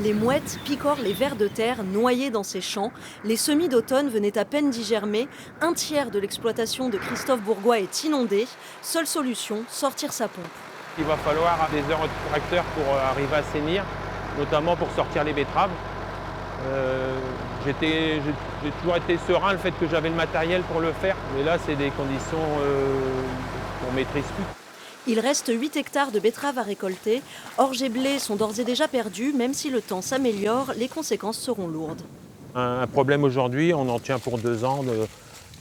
Les mouettes picorent les vers de terre noyés dans ces champs. Les semis d'automne venaient à peine d'y germer. Un tiers de l'exploitation de Christophe Bourgois est inondé. Seule solution, sortir sa pompe. Il va falloir des heures de tracteur pour arriver à assainir, notamment pour sortir les betteraves. J'ai toujours été serein le fait que j'avais le matériel pour le faire, mais là c'est des conditions qu'on ne maîtrise plus. Il reste 8 hectares de betteraves à récolter. Orge et blé sont d'ores et déjà perdus. Même si le temps s'améliore, les conséquences seront lourdes. Un problème aujourd'hui, on en tient pour 2 ans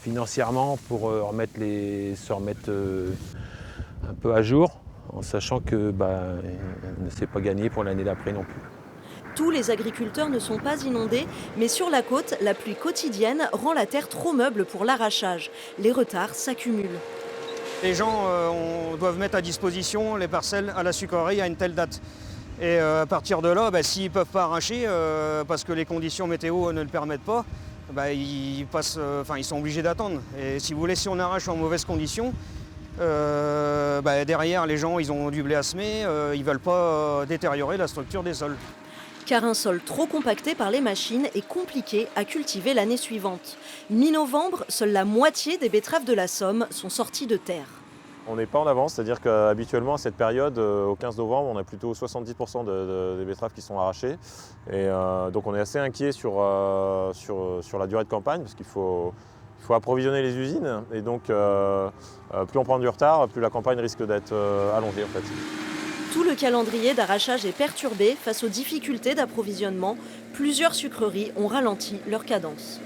financièrement pour se remettre un peu à jour, en sachant que ne s'est pas gagné pour l'année d'après non plus. Tous les agriculteurs ne sont pas inondés, mais sur la côte, la pluie quotidienne rend la terre trop meuble pour l'arrachage. Les retards s'accumulent. Les gens doivent mettre à disposition les parcelles à la sucrerie à une telle date. Et à partir de là, s'ils ne peuvent pas arracher, parce que les conditions météo ne le permettent pas, ils sont obligés d'attendre. Et si vous voulez, si on arrache en mauvaises conditions, derrière les gens ils ont du blé à semer, ils ne veulent pas détériorer la structure des sols. Car un sol trop compacté par les machines est compliqué à cultiver l'année suivante. Mi-novembre, seule la moitié des betteraves de la Somme sont sorties de terre. On n'est pas en avance, c'est-à-dire qu'habituellement à cette période, au 15 novembre, on a plutôt 70% des betteraves qui sont arrachées. Et donc on est assez inquiet sur la durée de campagne, parce qu'il faut approvisionner les usines. Et donc plus on prend du retard, plus la campagne risque d'être allongée en fait. Tout le calendrier d'arrachage est perturbé face aux difficultés d'approvisionnement. Plusieurs sucreries ont ralenti leur cadence.